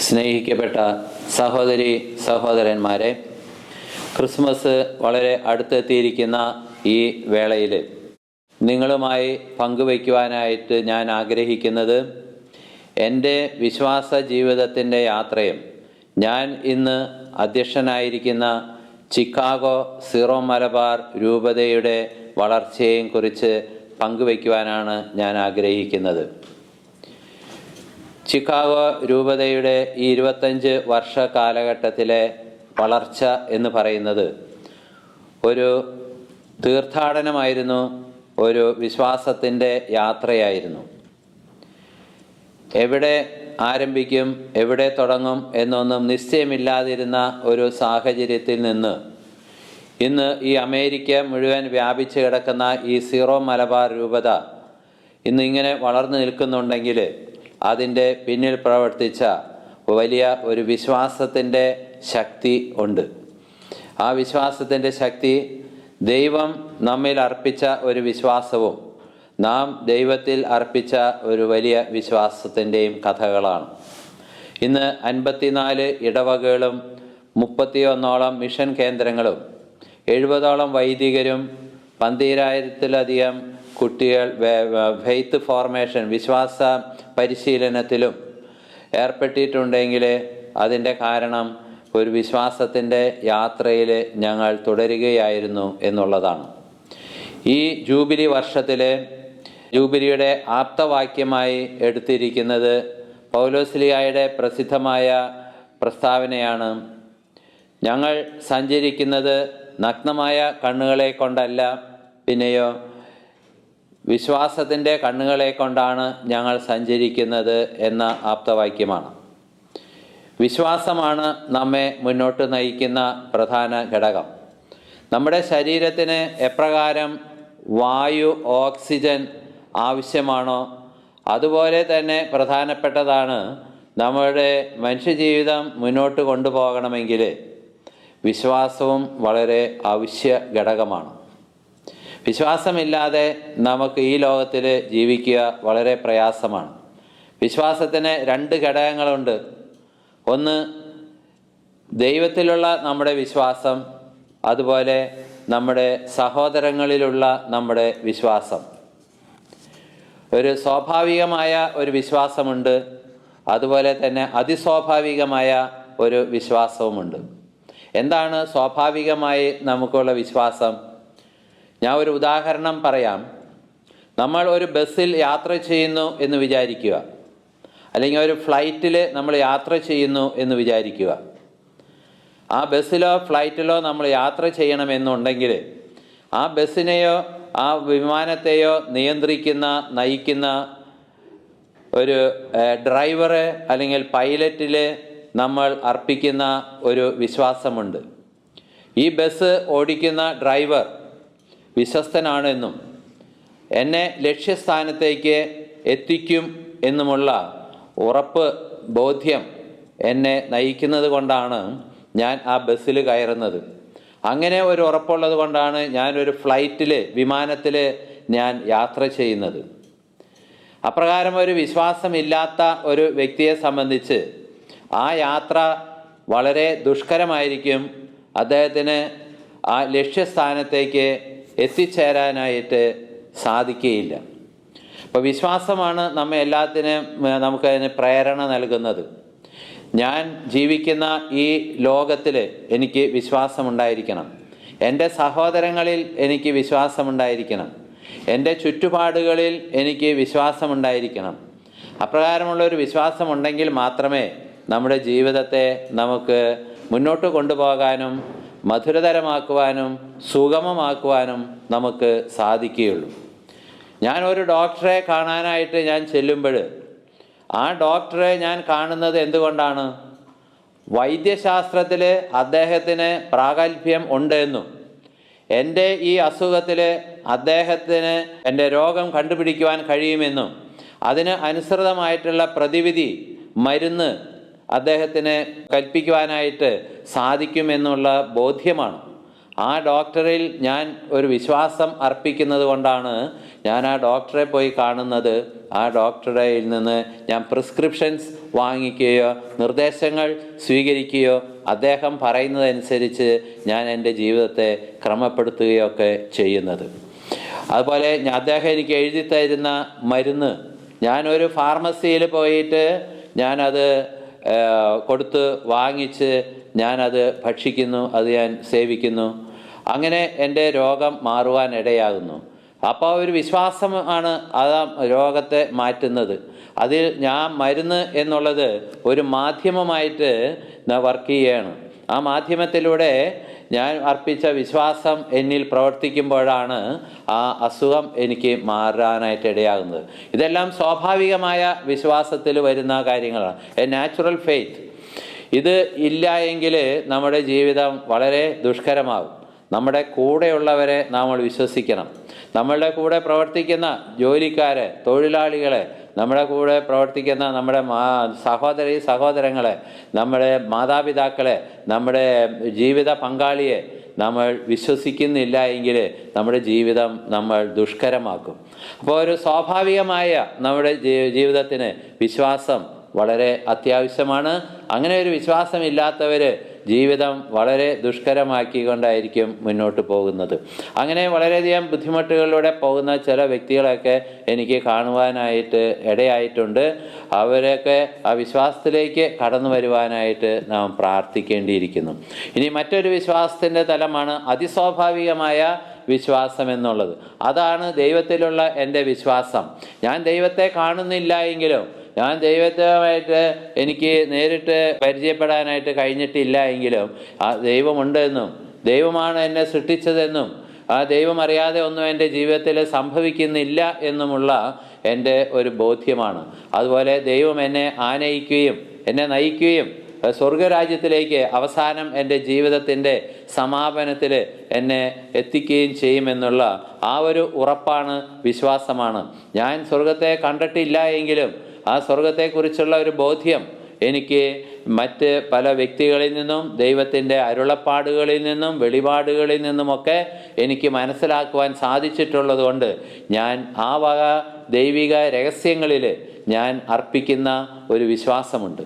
സ്നേഹിക്കപ്പെട്ട സഹോദരി സഹോദരന്മാരെ, ക്രിസ്മസ് വളരെ അടുത്തെത്തിയിരിക്കുന്ന ഈ വേളയിൽ നിങ്ങളുമായി പങ്കുവയ്ക്കുവാനായിട്ട് ഞാൻ ആഗ്രഹിക്കുന്നത് എൻ്റെ വിശ്വാസ ജീവിതത്തിൻ്റെ യാത്രയും ഞാൻ ഇന്ന് അധ്യക്ഷനായിരിക്കുന്ന ചിക്കാഗോ സീറോ മലബാർ രൂപതയുടെ വളർച്ചയെയും കുറിച്ച് പങ്കുവയ്ക്കുവാനാണ് ഞാൻ ആഗ്രഹിക്കുന്നത്. ചിക്കാഗോ രൂപതയുടെ ഈ 25 വർഷ കാലഘട്ടത്തിലെ വളർച്ച എന്ന് പറയുന്നത് ഒരു തീർത്ഥാടനമായിരുന്നു, ഒരു വിശ്വാസത്തിൻ്റെ യാത്രയായിരുന്നു. എവിടെ ആരംഭിക്കും, എവിടെ തുടങ്ങും എന്നൊന്നും നിശ്ചയമില്ലാതിരുന്ന ഒരു സാഹചര്യത്തിൽ നിന്ന് ഇന്ന് ഈ അമേരിക്ക മുഴുവൻ വ്യാപിച്ചു കിടക്കുന്ന ഈ സീറോ മലബാർ രൂപത ഇന്നിങ്ങനെ വളർന്നു നിൽക്കുന്നുണ്ടെങ്കിൽ അതിൻ്റെ പിന്നിൽ പ്രവർത്തിച്ച വലിയ ഒരു വിശ്വാസത്തിൻ്റെ ശക്തി ഉണ്ട്. ആ വിശ്വാസത്തിൻ്റെ ശക്തി ദൈവം നമ്മിൽ അർപ്പിച്ച ഒരു വിശ്വാസവും നാം ദൈവത്തിൽ അർപ്പിച്ച ഒരു വലിയ വിശ്വാസത്തിൻ്റെയും കഥകളാണ്. ഇന്ന് 54 ഇടവകകളും 31ഓളം മിഷൻ കേന്ദ്രങ്ങളും 70ഓളം വൈദികരും 12,000-ലധികം കുട്ടികൾ ഫെയ്ത്ത് ഫോർമേഷൻ വിശ്വാസ പരിശീലനത്തിലും ഏർപ്പെട്ടിട്ടുണ്ടെങ്കിൽ അതിൻ്റെ കാരണം ഒരു വിശ്വാസത്തിൻ്റെ യാത്രയിൽ ഞങ്ങൾ തുടരുകയായിരുന്നു എന്നുള്ളതാണ്. ഈ ജൂബിലി വർഷത്തിൽ ജൂബിലിയുടെ ആപ്തവാക്യമായി എടുത്തിരിക്കുന്നത് പൗലോസ്ലീഹായുടെ പ്രസിദ്ധമായ പ്രസ്താവനയാണ്. ഞങ്ങൾ സഞ്ചരിക്കുന്നത് നഗ്നമായ കണ്ണുകളെ കൊണ്ടല്ല, പിന്നെയോ വിശ്വാസത്തിൻ്റെ കണ്ണുകളെ കൊണ്ടാണ് ഞങ്ങൾ സഞ്ചരിക്കുന്നത് എന്ന ആപ്തവാക്യമാണ്. വിശ്വാസമാണ് നമ്മെ മുന്നോട്ട് നയിക്കുന്ന പ്രധാന ഘടകം. നമ്മുടെ ശരീരത്തിന് എപ്രകാരം വായു, ഓക്സിജൻ ആവശ്യമാണോ അതുപോലെ തന്നെ പ്രധാനപ്പെട്ടതാണ് നമ്മുടെ മനുഷ്യജീവിതം മുന്നോട്ട് കൊണ്ടുപോകണമെങ്കിൽ വിശ്വാസവും വളരെ അവശ്യ ഘടകമാണ്. വിശ്വാസമില്ലാതെ നമുക്ക് ഈ ലോകത്തിൽ ജീവിക്കുക വളരെ പ്രയാസമാണ്. വിശ്വാസത്തിന് 2 ഘടകങ്ങളുണ്ട്. ഒന്ന് ദൈവത്തിലുള്ള നമ്മുടെ വിശ്വാസം, അതുപോലെ നമ്മുടെ സഹോദരങ്ങളിലുള്ള നമ്മുടെ വിശ്വാസം. ഒരു സ്വാഭാവികമായ ഒരു വിശ്വാസമുണ്ട്, അതുപോലെ തന്നെ അതിസ്വാഭാവികമായ ഒരു വിശ്വാസവുമുണ്ട്. എന്താണ് സ്വാഭാവികമായി നമുക്കുള്ള വിശ്വാസം? ഞാൻ ഒരു ഉദാഹരണം പറയാം. നമ്മൾ ഒരു ബസ്സിൽ യാത്ര ചെയ്യുന്നു എന്ന് വിചാരിക്കുക, അല്ലെങ്കിൽ ഒരു ഫ്ലൈറ്റിൽ നമ്മൾ യാത്ര ചെയ്യുന്നു എന്ന് വിചാരിക്കുക. ആ ബസ്സിലോ ഫ്ലൈറ്റിലോ നമ്മൾ യാത്ര ചെയ്യണമെന്നുണ്ടെങ്കിൽ ആ ബസ്സിനെയോ ആ വിമാനത്തെയോ നയിക്കുന്ന ഒരു ഡ്രൈവർ അല്ലെങ്കിൽ പൈലറ്റിൽ നമ്മൾ അർപ്പിക്കുന്ന ഒരു വിശ്വാസമുണ്ട്. ഈ ബസ് ഓടിക്കുന്ന ഡ്രൈവർ വിശ്വസ്തനാണെന്നും എന്നെ ലക്ഷ്യസ്ഥാനത്തേക്ക് എത്തിക്കും എന്നുമുള്ള ഉറപ്പ് ബോധ്യം എന്നെ നയിക്കുന്നത് കൊണ്ടാണ് ഞാൻ ആ ബസ്സിൽ കയറുന്നത്. അങ്ങനെ ഒരു ഉറപ്പുള്ളത് കൊണ്ടാണ് ഞാനൊരു ഫ്ലൈറ്റിൽ, വിമാനത്തിൽ ഞാൻ യാത്ര ചെയ്യുന്നത്. അപ്രകാരം ഒരു വിശ്വാസമില്ലാത്ത ഒരു വ്യക്തിയെ സംബന്ധിച്ച് ആ യാത്ര വളരെ ദുഷ്കരമായിരിക്കും. അദ്ദേഹത്തിന് ആ ലക്ഷ്യസ്ഥാനത്തേക്ക് എത്തിച്ചേരാനായിട്ട് സാധിക്കുകയില്ല. അപ്പോൾ വിശ്വാസമാണ് നമ്മെ നമുക്കതിന് പ്രേരണ നൽകുന്നത്. ഞാൻ ജീവിക്കുന്ന ഈ ലോകത്തിൽ എനിക്ക് വിശ്വാസമുണ്ടായിരിക്കണം, എൻ്റെ സഹോദരങ്ങളിൽ എനിക്ക് വിശ്വാസമുണ്ടായിരിക്കണം, എൻ്റെ ചുറ്റുപാടുകളിൽ എനിക്ക് വിശ്വാസമുണ്ടായിരിക്കണം. അപ്രകാരമുള്ളൊരു വിശ്വാസമുണ്ടെങ്കിൽ മാത്രമേ നമ്മുടെ ജീവിതത്തെ നമുക്ക് മുന്നോട്ട് കൊണ്ടുപോകാനും മധുരതരമാക്കുവാനും സുഗമമാക്കുവാനും നമുക്ക് സാധിക്കുകയുള്ളൂ. ഞാൻ ഒരു ഡോക്ടറെ കാണാനായിട്ട് ഞാൻ ചെല്ലുമ്പോൾ ആ ഡോക്ടറെ ഞാൻ കാണുന്നത് എന്തുകൊണ്ടാണ്? വൈദ്യശാസ്ത്രത്തിൽ അദ്ദേഹത്തിന് പ്രാഗൽഭ്യം ഉണ്ടെന്നും എൻ്റെ ഈ അസുഖത്തിൽ അദ്ദേഹത്തിന് എൻ്റെ രോഗം കണ്ടുപിടിക്കുവാൻ കഴിയുമെന്നും അതിന് അനുസൃതമായിട്ടുള്ള പ്രതിവിധി മരുന്ന് അദ്ദേഹത്തിന് കൽപ്പിക്കുവാനായിട്ട് സാധിക്കുമെന്നുള്ള ബോധ്യമാണ്. ആ ഡോക്ടറിൽ ഞാൻ ഒരു വിശ്വാസം അർപ്പിക്കുന്നത് കൊണ്ടാണ് ഞാൻ ആ ഡോക്ടറെ പോയി കാണുന്നത്. ആ ഡോക്ടറുടെ നിന്ന് ഞാൻ പ്രിസ്ക്രിപ്ഷൻസ് വാങ്ങിക്കുകയോ നിർദ്ദേശങ്ങൾ സ്വീകരിക്കുകയോ അദ്ദേഹം പറയുന്നതനുസരിച്ച് ഞാൻ എൻ്റെ ജീവിതത്തെ ക്രമപ്പെടുത്തുകയോ ഒക്കെ ചെയ്യുന്നത്. അതുപോലെ അദ്ദേഹം എനിക്ക് എഴുതി തരുന്ന മരുന്ന് ഞാനൊരു ഫാർമസിയിൽ പോയിട്ട് ഞാനത് കൊടുത്ത് വാങ്ങിച്ച് ഞാനത് ഭക്ഷിക്കുന്നു, അത് ഞാൻ സേവിക്കുന്നു. അങ്ങനെ എൻ്റെ രോഗം മാറുവാൻ ഇടയാകുന്നു. അപ്പോൾ ഒരു വിശ്വാസമാണ് ആ രോഗത്തെ മാറ്റുന്നത്. അതിൽ ഞാൻ മരുന്ന് എന്നുള്ളത് ഒരു മാധ്യമമായിട്ട് വർക്ക് ചെയ്യുകയാണ്. ആ മാധ്യമത്തിലൂടെ ഞാൻ അർപ്പിച്ച വിശ്വാസം എന്നിൽ പ്രവർത്തിക്കുമ്പോഴാണ് ആ അസുഖം എനിക്ക് മാറാനായിട്ട് ഇടയാകുന്നത്. ഇതെല്ലാം സ്വാഭാവികമായ വിശ്വാസത്തിൽ വരുന്ന കാര്യങ്ങളാണ്. A natural faith. ഇത് ഇല്ല എങ്കിൽ നമ്മുടെ ജീവിതം വളരെ ദുഷ്കരമാകും. നമ്മുടെ കൂടെയുള്ളവരെ നമ്മൾ വിശ്വസിക്കണം. നമ്മളുടെ കൂടെ പ്രവർത്തിക്കുന്ന ജോലിക്കാരെ, തൊഴിലാളികളെ, നമ്മുടെ കൂടെ പ്രവർത്തിക്കുന്ന നമ്മുടെ സഹോദരങ്ങളെ, നമ്മുടെ മാതാപിതാക്കളെ, നമ്മുടെ ജീവിത പങ്കാളിയെ നമ്മൾ വിശ്വസിക്കുന്നില്ല എങ്കിൽ നമ്മുടെ ജീവിതം നമ്മൾ ദുഷ്കരമാക്കും. അപ്പോൾ ഒരു സ്വാഭാവികമായ നമ്മുടെ ജീവിതത്തിന് വിശ്വാസം വളരെ അത്യാവശ്യമാണ്. അങ്ങനെ ഒരു വിശ്വാസമില്ലാത്തവർ ജീവിതം വളരെ ദുഷ്കരമാക്കിക്കൊണ്ടായിരിക്കും മുന്നോട്ട് പോകുന്നത്. അങ്ങനെ വളരെയധികം ബുദ്ധിമുട്ടുകളിലൂടെ പോകുന്ന ചില വ്യക്തികളൊക്കെ എനിക്ക് കാണുവാനായിട്ട് ഇടയായിട്ടുണ്ട്. അവരൊക്കെ ആ വിശ്വാസത്തിലേക്ക് കടന്നു വരുവാനായിട്ട് നാം പ്രാർത്ഥിക്കേണ്ടിയിരിക്കുന്നു. ഇനി മറ്റൊരു വിശ്വാസത്തിൻ്റെ തലമാണ് അതിസ്വാഭാവികമായ വിശ്വാസം എന്നുള്ളത്. അതാണ് ദൈവത്തിലുള്ള എൻ്റെ വിശ്വാസം. ഞാൻ ദൈവത്തെ കാണുന്നില്ല എങ്കിലും, ഞാൻ ദൈവവുമായിട്ട് എനിക്ക് നേരിട്ട് പരിചയപ്പെടാനായിട്ട് കഴിഞ്ഞിട്ടില്ല എങ്കിലും ആ ദൈവമുണ്ടെന്നും ദൈവമാണ് എന്നെ സൃഷ്ടിച്ചതെന്നും ആ ദൈവം അറിയാതെ ഒന്നും എൻ്റെ ജീവിതത്തിൽ സംഭവിക്കുന്നില്ല എന്നുമുള്ള എൻ്റെ ഒരു ബോധ്യമാണ്. അതുപോലെ ദൈവം എന്നെ ആനയിക്കുകയും എന്നെ നയിക്കുകയും സ്വർഗരാജ്യത്തിലേക്ക് അവസാനം എൻ്റെ ജീവിതത്തിൻ്റെ സമാപനത്തിൽ എന്നെ എത്തിക്കുകയും ചെയ്യുമെന്നുള്ള ആ ഒരു ഉറപ്പാണ്, വിശ്വാസമാണ്. ഞാൻ സ്വർഗത്തെ കണ്ടിട്ടില്ല എങ്കിലും ആ സ്വർഗത്തെക്കുറിച്ചുള്ള ഒരു ബോധ്യം എനിക്ക് മറ്റ് പല വ്യക്തികളിൽ നിന്നും ദൈവത്തിൻ്റെ അരുളപ്പാടുകളിൽ നിന്നും വെളിപാടുകളിൽ നിന്നുമൊക്കെ എനിക്ക് മനസ്സിലാക്കുവാൻ സാധിച്ചിട്ടുള്ളത് കൊണ്ട് ഞാൻ ആ വക ദൈവിക രഹസ്യങ്ങളിൽ ഞാൻ അർപ്പിക്കുന്ന ഒരു വിശ്വാസമുണ്ട്.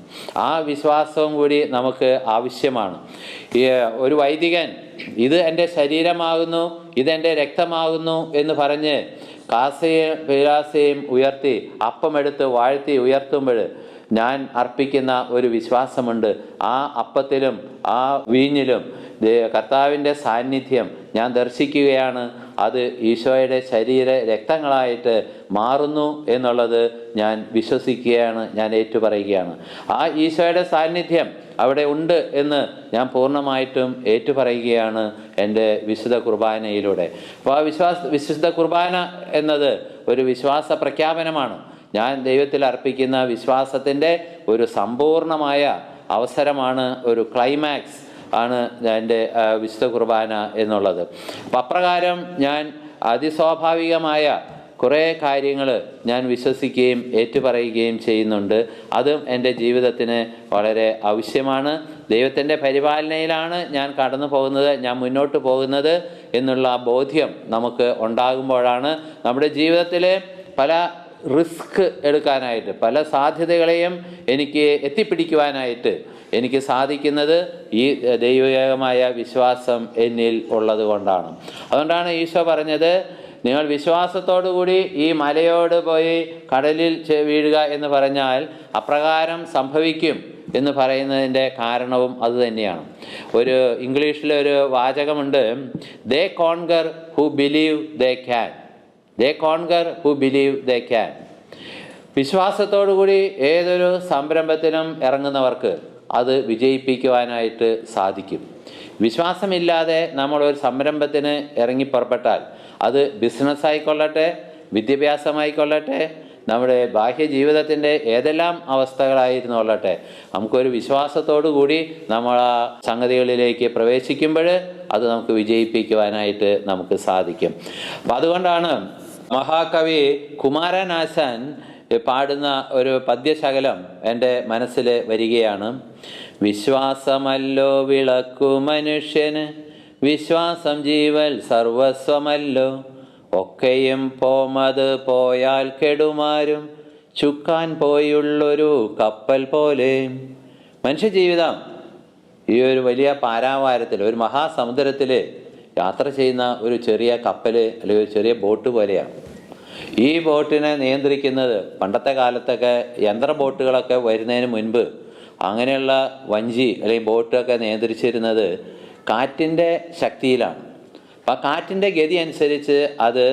ആ വിശ്വാസവും കൂടി നമുക്ക് ആവശ്യമാണ്. ഒരു വൈദികൻ ഇത് എൻ്റെ ശരീരമാകുന്നു, ഇതെൻ്റെ രക്തമാകുന്നു എന്ന് പറഞ്ഞ് കാസയും പീലാസയും ഉയർത്തി അപ്പമെടുത്ത് വാഴ്ത്തി ഉയർത്തുമ്പോൾ ഞാൻ അർപ്പിക്കുന്ന ഒരു വിശ്വാസമുണ്ട്. ആ അപ്പത്തിലും ആ വീഞ്ഞിലും കർത്താവിൻ്റെ സാന്നിധ്യം ഞാൻ ദർശിക്കുകയാണ്. അത് ഈശോയുടെ ശരീര രക്തങ്ങളായിട്ട് മാറുന്നു എന്നുള്ളത് ഞാൻ വിശ്വസിക്കുകയാണ്, ഞാൻ ഏറ്റുപറയുകയാണ്. ആ ഈശോയുടെ സാന്നിധ്യം അവിടെ ഉണ്ട് എന്ന് ഞാൻ പൂർണ്ണമായിട്ടും ഏറ്റുപറയുകയാണ് എൻ്റെ വിശുദ്ധ കുർബാനയിലൂടെ. അപ്പോൾ ആ വിശുദ്ധ കുർബാന എന്നത് ഒരു വിശ്വാസ പ്രഖ്യാപനമാണ്. ഞാൻ ദൈവത്തിൽ അർപ്പിക്കുന്ന വിശ്വാസത്തിൻ്റെ ഒരു സമ്പൂർണമായ അവസരമാണ്, ഒരു ക്ലൈമാക്സ് ആണ് എൻ്റെ വിശുദ്ധ കുർബാന എന്നുള്ളത്. അപ്പം അപ്രകാരം ഞാൻ അതിസ്വാഭാവികമായ കുറേ കാര്യങ്ങൾ ഞാൻ വിശ്വസിക്കുകയും ഏറ്റുപറയുകയും ചെയ്യുന്നുണ്ട്. അതും എൻ്റെ ജീവിതത്തിന് വളരെ ആവശ്യമാണ്. ദൈവത്തിൻ്റെ പരിപാലനയിലാണ് ഞാൻ കടന്നു പോകുന്നത്, ഞാൻ മുന്നോട്ട് പോകുന്നത് എന്നുള്ള ബോധ്യം നമുക്ക് ഉണ്ടാകുമ്പോഴാണ് നമ്മുടെ ജീവിതത്തിൽ പല റിസ്ക് എടുക്കാനായിട്ട്, പല സാധ്യതകളെയും എനിക്ക് എത്തിപ്പിടിക്കുവാനായിട്ട് എനിക്ക് സാധിക്കുന്നത് ഈ ദൈവികമായ വിശ്വാസം എന്നിൽ ഉള്ളത് കൊണ്ടാണ്. അതുകൊണ്ടാണ് ഈശോ പറഞ്ഞത്, നിങ്ങൾ വിശ്വാസത്തോടു കൂടി ഈ മലയോട് പോയി കടലിൽ വീഴുക എന്ന് പറഞ്ഞാൽ അപ്രകാരം സംഭവിക്കും എന്ന് പറയുന്നതിൻ്റെ കാരണവും അതുതന്നെയാണ്. ഒരു ഇംഗ്ലീഷിലൊരു വാചകമുണ്ട്, they conquer who believe they can. They conquer who believe they can. വിശ്വാസത്തോടു കൂടി ഏതൊരു സംരംഭത്തിനും ഇറങ്ങുന്നവർക്ക് അത് വിജയിപ്പിക്കുവാനായിട്ട് സാധിക്കും. വിശ്വാസമില്ലാതെ നമ്മളൊരു സംരംഭത്തിന് ഇറങ്ങിപ്പുറപ്പെട്ടാൽ അത് ബിസിനസ്സായിക്കൊള്ളട്ടെ, വിദ്യാഭ്യാസമായിക്കൊള്ളട്ടെ, നമ്മുടെ ബാഹ്യ ജീവിതത്തിൻ്റെ ഏതെല്ലാം അവസ്ഥകളായിരുന്നോള്ളട്ടെ, നമുക്കൊരു വിശ്വാസത്തോടു കൂടി നമ്മൾ ആ സംഗതികളിലേക്ക് പ്രവേശിക്കുമ്പോൾ അത് നമുക്ക് വിജയിപ്പിക്കുവാനായിട്ട് നമുക്ക് സാധിക്കും. അപ്പം അതുകൊണ്ടാണ് മഹാകവി കുമാരനാശാൻ പാടുന്ന ഒരു പദ്യശകലം എൻ്റെ മനസ്സിൽ വരികയാണ്. വിശ്വാസമല്ലോ വിളക്കു മനുഷ്യന്, വിശ്വാസം ജീവൽ സർവസ്വമല്ലോ. ഒക്കെയും പോമത് പോയാൽ കെടുമാരും, ചുക്കാൻ പോയുള്ളൊരു കപ്പൽ പോലെ. മനുഷ്യജീവിതം ഈ ഒരു വലിയ പാരാവാരത്തിൽ, ഒരു മഹാസമുദ്രത്തിൽ യാത്ര ചെയ്യുന്ന ഒരു ചെറിയ കപ്പൽ അല്ലെങ്കിൽ ഒരു ചെറിയ ബോട്ട് പോലെയാണ്. ഈ ബോട്ടിനെ നിയന്ത്രിക്കുന്നത് പണ്ടത്തെ കാലത്തൊക്കെ യന്ത്ര ബോട്ടുകളൊക്കെ വരുന്നതിന് മുൻപ് അങ്ങനെയുള്ള വഞ്ചി അല്ലെങ്കിൽ ബോട്ടൊക്കെ നിയന്ത്രിച്ചിരുന്നത് കാറ്റിൻ്റെ ശക്തിയിലാണ്. അപ്പം ആ കാറ്റിൻ്റെ ഗതി അനുസരിച്ച് അത്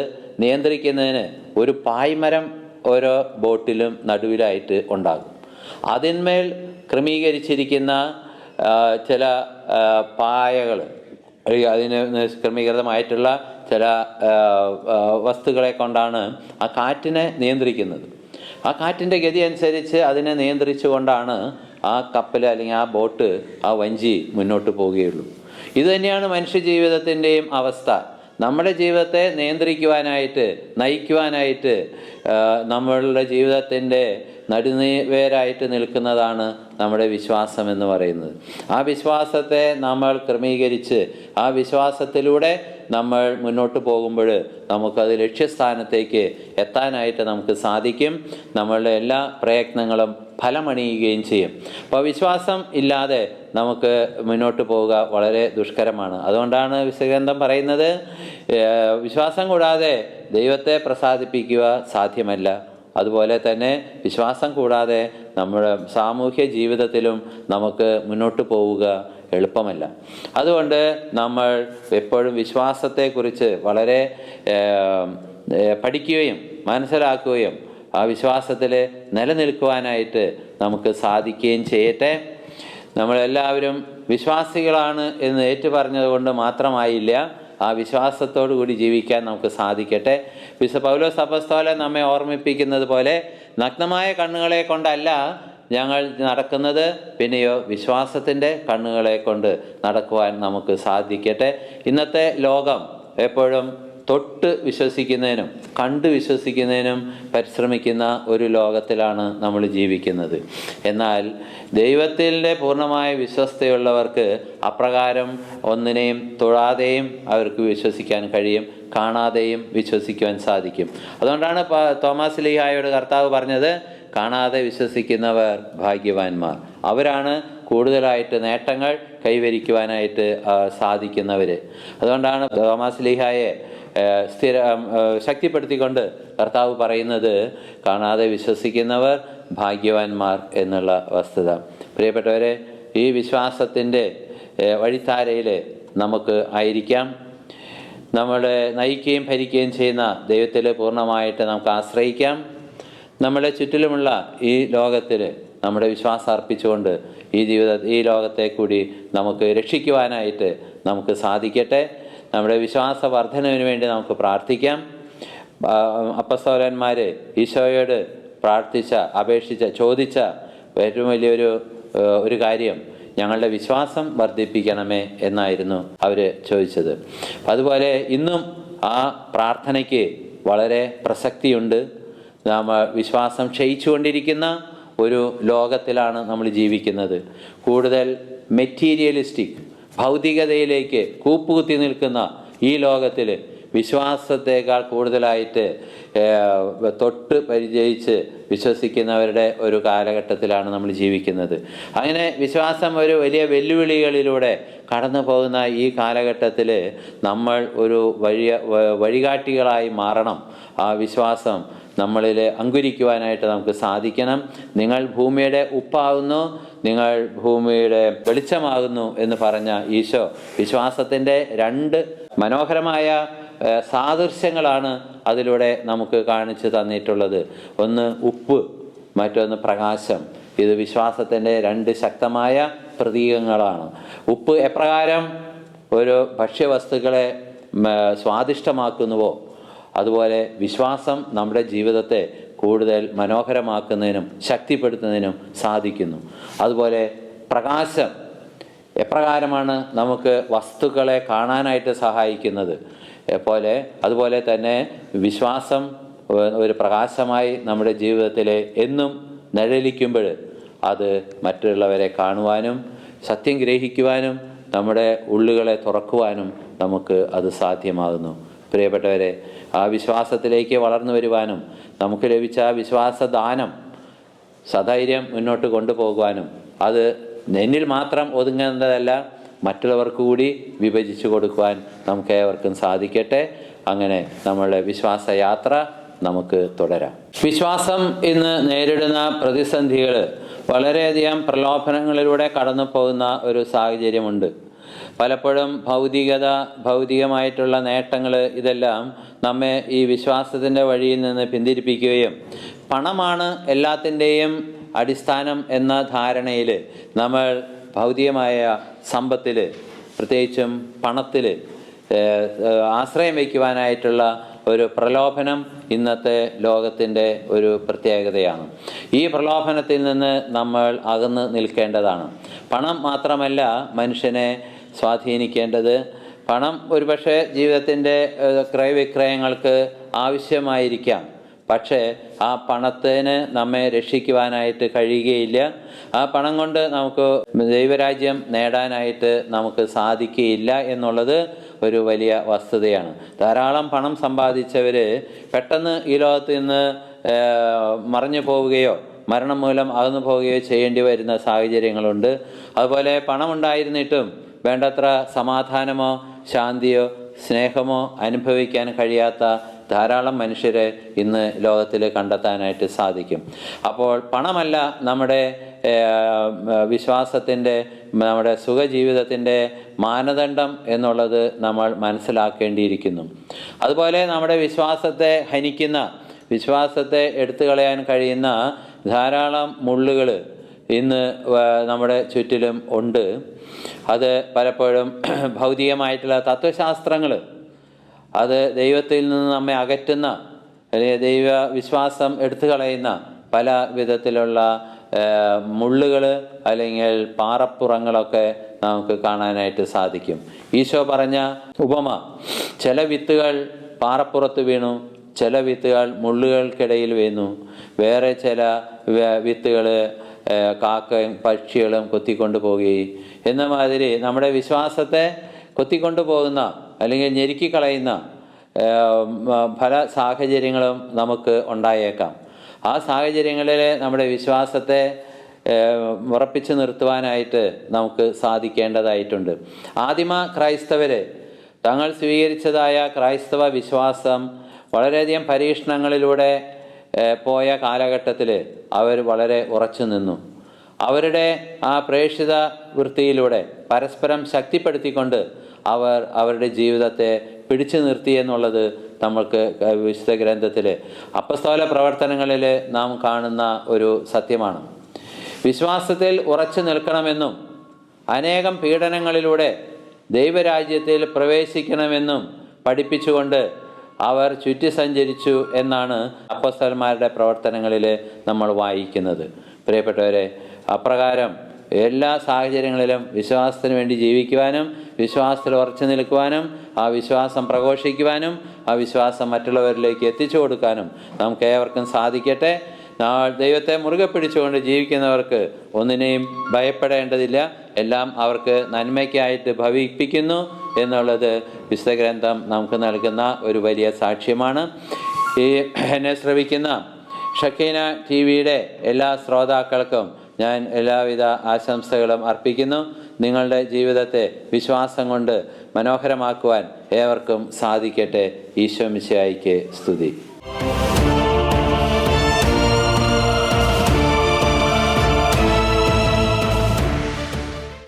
നിയന്ത്രിക്കുന്നതിന് ഒരു പായ്മരം ഓരോ ബോട്ടിലും നടുവിലായിട്ട് ഉണ്ടാകും. അതിന്മേൽ ക്രമീകരിച്ചിരിക്കുന്ന ചില പായകൾ, അതിന് ക്രമീകൃതമായിട്ടുള്ള ചില വസ്തുക്കളെ കൊണ്ടാണ് ആ കാറ്റിനെ നിയന്ത്രിക്കുന്നത്. ആ കാറ്റിൻ്റെ ഗതി അനുസരിച്ച് അതിനെ നിയന്ത്രിച്ചു കൊണ്ടാണ് ആ കപ്പൽ അല്ലെങ്കിൽ ആ ബോട്ട്, ആ വഞ്ചി മുന്നോട്ട് പോവുകയുള്ളൂ. ഇതുതന്നെയാണ് മനുഷ്യജീവിതത്തിൻ്റെയും അവസ്ഥ. നമ്മുടെ ജീവിതത്തെ നിയന്ത്രിക്കുവാനായിട്ട്, നയിക്കുവാനായിട്ട് നമ്മളുടെ ജീവിതത്തിൻ്റെ നടുവേരായിട്ട് നിൽക്കുന്നതാണ് നമ്മുടെ വിശ്വാസം എന്ന് പറയുന്നത്. ആ വിശ്വാസത്തെ നമ്മൾ ക്രമീകരിച്ച് ആ വിശ്വാസത്തിലൂടെ നമ്മൾ മുന്നോട്ട് പോകുമ്പോൾ നമുക്കത് ലക്ഷ്യസ്ഥാനത്തേക്ക് എത്താനായിട്ട് നമുക്ക് സാധിക്കും. നമ്മളുടെ എല്ലാ പ്രയത്നങ്ങളും ഫലമണിയുകയും ചെയ്യും. അപ്പോൾ വിശ്വാസം ഇല്ലാതെ നമുക്ക് മുന്നോട്ട് പോവുക വളരെ ദുഷ്കരമാണ്. അതുകൊണ്ടാണ് വിശുദ്ധഗ്രന്ഥം പറയുന്നത്, വിശ്വാസം കൂടാതെ ദൈവത്തെ പ്രസാദിപ്പിക്കുക സാധ്യമല്ല. അതുപോലെ തന്നെ വിശ്വാസം കൂടാതെ നമ്മുടെ സാമൂഹ്യ ജീവിതത്തിലും നമുക്ക് മുന്നോട്ട് പോവുക എളുപ്പമല്ല. അതുകൊണ്ട് നമ്മൾ എപ്പോഴും വിശ്വാസത്തെക്കുറിച്ച് വളരെ പഠിക്കുകയും മനസ്സിലാക്കുകയും ആ വിശ്വാസത്തിൽ നിലനിൽക്കുവാനായിട്ട് നമുക്ക് സാധിക്കുകയും ചെയ്യട്ടെ. നമ്മളെല്ലാവരും വിശ്വാസികളാണ് എന്ന് ഏറ്റുപറഞ്ഞത് കൊണ്ട് മാത്രമായില്ല, ആ വിശ്വാസത്തോടു കൂടി ജീവിക്കാൻ നമുക്ക് സാധിക്കട്ടെ. വിശുദ്ധ പൗലോസ് അപ്പോസ്തലൻ നമ്മെ ഓർമ്മിപ്പിക്കുന്നത് പോലെ നഗ്നമായ കണ്ണുകളെ കൊണ്ടല്ല ഞങ്ങൾ നടക്കുന്നത്, പിന്നെയോ വിശ്വാസത്തിൻ്റെ കണ്ണുകളെ കൊണ്ട് നടക്കുവാൻ നമുക്ക് സാധിക്കട്ടെ. ഇന്നത്തെ ലോകം എപ്പോഴും തൊട്ട് വിശ്വസിക്കുന്നതിനും കണ്ട് വിശ്വസിക്കുന്നതിനും പരിശ്രമിക്കുന്ന ഒരു ലോകത്തിലാണ് നമ്മൾ ജീവിക്കുന്നത്. എന്നാൽ ദൈവത്തിൻ്റെ പൂർണ്ണമായ വിശ്വസ്തയുള്ളവർക്ക് അപ്രകാരം ഒന്നിനെയും തൊഴാതെയും അവർക്ക് വിശ്വസിക്കാൻ കഴിയും, കാണാതെയും വിശ്വസിക്കുവാൻ സാധിക്കും. അതുകൊണ്ടാണ് തോമാസ് ലീഹായോട് കർത്താവ് പറഞ്ഞത്, കാണാതെ വിശ്വസിക്കുന്നവർ ഭാഗ്യവാന്മാർ, അവരാണ് കൂടുതലായിട്ട് നേട്ടങ്ങൾ കൈവരിക്കുവാനായിട്ട് സാധിക്കുന്നവർ. അതുകൊണ്ടാണ് തോമാസ് ലീഹായെ ശക്തിപ്പെടുത്തിക്കൊണ്ട് കർത്താവ് പറയുന്നത്, കാണാതെ വിശ്വസിക്കുന്നവർ ഭാഗ്യവാന്മാർ എന്നുള്ള വസ്തുത. പ്രിയപ്പെട്ടവരെ, ഈ വിശ്വാസത്തിൻ്റെ വഴിത്താരയിൽ നമുക്ക് ആയിരിക്കാം. നമ്മളെ നയിക്കുകയും ഭരിക്കുകയും ചെയ്യുന്ന ദൈവത്തിൽ പൂർണ്ണമായിട്ട് നമുക്ക് ആശ്രയിക്കാം. നമ്മുടെ ചുറ്റിലുമുള്ള ഈ ലോകത്തിൽ നമ്മുടെ വിശ്വാസം അർപ്പിച്ചുകൊണ്ട് ഈ ലോകത്തെ കൂടി നമുക്ക് രക്ഷിക്കുവാനായിട്ട് നമുക്ക് സാധിക്കട്ടെ. നമ്മുടെ വിശ്വാസ വർധനവിന് വേണ്ടി നമുക്ക് പ്രാർത്ഥിക്കാം. അപ്പസ്തോലന്മാർ ഈശോയോട് പ്രാർത്ഥിച്ച, അപേക്ഷിച്ച, ചോദിച്ച ഏറ്റവും വലിയൊരു കാര്യം ഞങ്ങളുടെ വിശ്വാസം വർദ്ധിപ്പിക്കണമേ എന്നായിരുന്നു അവർ ചോദിച്ചത്. അതുപോലെ ഇന്നും ആ പ്രാർത്ഥനയ്ക്ക് വളരെ പ്രസക്തിയുണ്ട്. നാം വിശ്വാസം ക്ഷയിച്ചുകൊണ്ടിരിക്കുന്ന ഒരു ലോകത്തിലാണ് നമ്മൾ ജീവിക്കുന്നത്. കൂടുതൽ മെറ്റീരിയലിസ്റ്റിക്, ഭൗതികതയിലേക്ക് കൂപ്പുകുത്തി നിൽക്കുന്ന ഈ ലോകത്തിൽ വിശ്വാസത്തേക്കാൾ കൂടുതലായിട്ട് തൊട്ട് പരിചയിച്ച് വിശ്വസിക്കുന്നവരുടെ ഒരു കാലഘട്ടത്തിലാണ് നമ്മൾ ജീവിക്കുന്നത്. അങ്ങനെ വിശ്വാസം ഒരു വലിയ വെല്ലുവിളികളിലൂടെ കടന്നു പോകുന്ന ഈ കാലഘട്ടത്തിൽ നമ്മൾ ഒരു വഴികാട്ടികളായി മാറണം. ആ വിശ്വാസം നമ്മളിൽ അങ്കുരിക്കുവാനായിട്ട് നമുക്ക് സാധിക്കണം. നിങ്ങൾ ഭൂമിയുടെ ഉപ്പാകുന്നു, നിങ്ങൾ ഭൂമിയുടെ വെളിച്ചമാകുന്നു എന്ന് പറഞ്ഞ ഈശോ വിശ്വാസത്തിൻ്റെ രണ്ട് മനോഹരമായ സാദൃശ്യങ്ങളാണ് അതിലൂടെ നമുക്ക് കാണിച്ചു തന്നിട്ടുള്ളത്. ഒന്ന് ഉപ്പ്, മറ്റൊന്ന് പ്രകാശം. ഇത് വിശ്വാസത്തിൻ്റെ രണ്ട് ശക്തമായ പ്രതീകങ്ങളാണ്. ഉപ്പ് എപ്രകാരം ഒരു ഭക്ഷ്യവസ്തുക്കളെ സ്വാദിഷ്ടമാക്കുന്നുവോ, അതുപോലെ വിശ്വാസം നമ്മുടെ ജീവിതത്തെ കൂടുതൽ മനോഹരമാക്കുന്നതിനും ശക്തിപ്പെടുത്തുന്നതിനും സാധിക്കുന്നു. അതുപോലെ പ്രകാശം എപ്രകാരമാണ് നമുക്ക് വസ്തുക്കളെ കാണാനായിട്ട് സഹായിക്കുന്നത് അതുപോലെ തന്നെ വിശ്വാസം ഒരു പ്രകാശമായി നമ്മുടെ ജീവിതത്തിൽ എന്നും നിഴലിക്കുമ്പോൾ അത് മറ്റുള്ളവരെ കാണുവാനും സത്യം ഗ്രഹിക്കുവാനും നമ്മുടെ ഉള്ളുകളെ തുറക്കുവാനും നമുക്ക് അത് സാധ്യമാകുന്നു. പ്രിയപ്പെട്ടവരെ, ആ വിശ്വാസത്തിലേക്ക് വളർന്നു വരുവാനും നമുക്ക് ലഭിച്ച ആ വിശ്വാസദാനം സധൈര്യം മുന്നോട്ട് കൊണ്ടുപോകുവാനും അത് എന്നിൽ മാത്രം ഒതുങ്ങുന്നതല്ല, മറ്റുള്ളവർക്ക് കൂടി വിഭജിച്ചു കൊടുക്കുവാൻ നമുക്ക് ഏവർക്കും സാധിക്കട്ടെ. അങ്ങനെ നമ്മളുടെ വിശ്വാസയാത്ര നമുക്ക് തുടരാം. വിശ്വാസം ഇന്ന് നേരിടുന്ന പ്രതിസന്ധികൾ വളരെയധികം പ്രലോഭനങ്ങളിലൂടെ കടന്നു പോകുന്ന ഒരു സാഹചര്യമുണ്ട്. പലപ്പോഴും ഭൗതികമായിട്ടുള്ള നേട്ടങ്ങൾ ഇതെല്ലാം നമ്മെ ഈ വിശ്വാസത്തിൻ്റെ വഴിയിൽ നിന്ന് പിന്തിരിപ്പിക്കുകയും പണമാണ് എല്ലാത്തിൻ്റെയും അടിസ്ഥാനം എന്ന ധാരണയിൽ നമ്മൾ ഭൗതികമായ സമ്പത്തിൽ, പ്രത്യേകിച്ചും പണത്തിൽ ആശ്രയം വയ്ക്കുവാനായിട്ടുള്ള ഒരു പ്രലോഭനം ഇന്നത്തെ ലോകത്തിൻ്റെ ഒരു പ്രത്യേകതയാണ്. ഈ പ്രലോഭനത്തിൽ നിന്ന് നമ്മൾ അകന്ന് നിൽക്കേണ്ടതാണ്. പണം മാത്രമല്ല മനുഷ്യനെ സ്വാധീനിക്കേണ്ടത്. പണം ഒരുപക്ഷെ ജീവിതത്തിൻ്റെ ക്രയവിക്രയങ്ങൾക്ക് ആവശ്യമായിരിക്കാം, പക്ഷേ ആ പണത്തിന് നമ്മെ രക്ഷിക്കുവാനായിട്ട് കഴിയുകയില്ല. ആ പണം കൊണ്ട് നമുക്ക് ദൈവരാജ്യം നേടാനായിട്ട് നമുക്ക് സാധിക്കുകയില്ല എന്നുള്ളത് ഒരു വലിയ വസ്തുതയാണ്. ധാരാളം പണം സമ്പാദിച്ചവർ പെട്ടെന്ന് ഈ ലോകത്ത് നിന്ന് മറഞ്ഞു പോവുകയോ മരണം മൂലം അകന്നു പോവുകയോ ചെയ്യേണ്ടി വരുന്ന സാഹചര്യങ്ങളുണ്ട്. അതുപോലെ പണമുണ്ടായിരുന്നിട്ടും വേണ്ടത്ര സമാധാനമോ ശാന്തിയോ സ്നേഹമോ അനുഭവിക്കാൻ കഴിയാത്ത ധാരാളം മനുഷ്യരെ ഇന്ന് ലോകത്തിൽ കണ്ടെത്താനായിട്ട് സാധിക്കും. അപ്പോൾ പണമല്ല നമ്മുടെ വിശ്വാസത്തിൻ്റെ, നമ്മുടെ സുഖജീവിതത്തിൻ്റെ മാനദണ്ഡം എന്നുള്ളത് നമ്മൾ മനസ്സിലാക്കേണ്ടിയിരിക്കുന്നു. അതുപോലെ നമ്മുടെ വിശ്വാസത്തെ ഹനിക്കുന്ന, വിശ്വാസത്തെ എടുത്തു കളയാൻ കഴിയുന്ന ധാരാളം മുള്ളുകൾ ഇന്ന് നമ്മുടെ ചുറ്റിലും ഉണ്ട്. അത് പലപ്പോഴും ഭൗതികമായിട്ടുള്ള തത്വശാസ്ത്രങ്ങൾ, അത് ദൈവത്തിൽ നിന്ന് നമ്മെ അകറ്റുന്ന, അല്ലെങ്കിൽ ദൈവ വിശ്വാസം എടുത്തു കളയുന്ന പല വിധത്തിലുള്ള മുള്ളുകൾ അല്ലെങ്കിൽ പാറപ്പുറങ്ങളൊക്കെ നമുക്ക് കാണാനായിട്ട് സാധിക്കും. ഈശോ പറഞ്ഞ ഉപമ, ചില വിത്തുകൾ പാറപ്പുറത്ത് വീണു, ചില വിത്തുകൾ മുള്ളുകൾക്കിടയിൽ വീണു, വേറെ ചില വിത്തുകൾ കാക്കയും പക്ഷികളും കൊത്തിക്കൊണ്ടു പോവുകയും എന്ന മാതിരി നമ്മുടെ വിശ്വാസത്തെ കൊത്തിക്കൊണ്ടു പോകുന്ന അല്ലെങ്കിൽ ഞെരുക്കിക്കളയുന്ന പല സാഹചര്യങ്ങളും നമുക്ക് ഉണ്ടായേക്കാം. ആ സാഹചര്യങ്ങളിൽ നമ്മുടെ വിശ്വാസത്തെ ഉറപ്പിച്ചു നിർത്തുവാനായിട്ട് നമുക്ക് സാധിക്കേണ്ടതായിട്ടുണ്ട്. ആദിമ ക്രൈസ്തവർ തങ്ങൾ സ്വീകരിച്ചതായ ക്രൈസ്തവ വിശ്വാസം വളരെയധികം പരീക്ഷണങ്ങളിലൂടെ പോയ കാലഘട്ടത്തിൽ അവർ വളരെ ഉറച്ചു നിന്നു. അവരുടെ ആ പ്രേക്ഷിത വൃത്തിയിലൂടെ പരസ്പരം ശക്തിപ്പെടുത്തിക്കൊണ്ട് അവർ അവരുടെ ജീവിതത്തെ പിടിച്ചു നിർത്തി എന്നുള്ളത് നമ്മൾക്ക് വിശുദ്ധ ഗ്രന്ഥത്തിൽ അപ്പസ്തോല പ്രവർത്തനങ്ങളിൽ നാം കാണുന്ന ഒരു സത്യമാണ്. വിശ്വാസത്തിൽ ഉറച്ചു നിൽക്കണമെന്നും അനേകം പീഡനങ്ങളിലൂടെ ദൈവരാജ്യത്തിൽ പ്രവേശിക്കണമെന്നും പഠിപ്പിച്ചുകൊണ്ട് അവർ ചുറ്റി സഞ്ചരിച്ചു എന്നാണ് അപ്പോസ്തലന്മാരുടെ പ്രവർത്തനങ്ങളിൽ നമ്മൾ വായിക്കുന്നത്. പ്രിയപ്പെട്ടവരെ, അപ്രകാരം എല്ലാ സാഹചര്യങ്ങളിലും വിശ്വാസത്തിന് വേണ്ടി ജീവിക്കുവാനും വിശ്വാസത്തിൽ ഉറച്ചു നിൽക്കുവാനും ആ വിശ്വാസം പ്രഘോഷിക്കുവാനും ആ വിശ്വാസം മറ്റുള്ളവരിലേക്ക് എത്തിച്ചു കൊടുക്കാനും നമുക്ക് ഏവർക്കും സാധിക്കട്ടെ. ദൈവത്തെ മുറുകെ പിടിച്ചുകൊണ്ട് ജീവിക്കുന്നവർക്ക് ഒന്നിനെയും ഭയപ്പെടേണ്ടതില്ല, എല്ലാം അവർക്ക് നന്മയ്ക്കായിട്ട് ഭവിപ്പിക്കുന്നു എന്നുള്ളത് വിശുദ്ധ ഗ്രന്ഥം നമുക്ക് നൽകുന്ന ഒരു വലിയ സാക്ഷ്യമാണ്. ഈ എന്നെ ശ്രവിക്കുന്ന ഷക്കീന TV-യുടെ എല്ലാ ശ്രോതാക്കൾക്കും ഞാൻ എല്ലാവിധ ആശംസകളും അർപ്പിക്കുന്നു. നിങ്ങളുടെ ജീവിതത്തെ വിശ്വാസം കൊണ്ട് മനോഹരമാക്കുവാൻ ഏവർക്കും സാധിക്കട്ടെ. ഈശോ മിശിഹായ്ക്ക് സ്തുതി.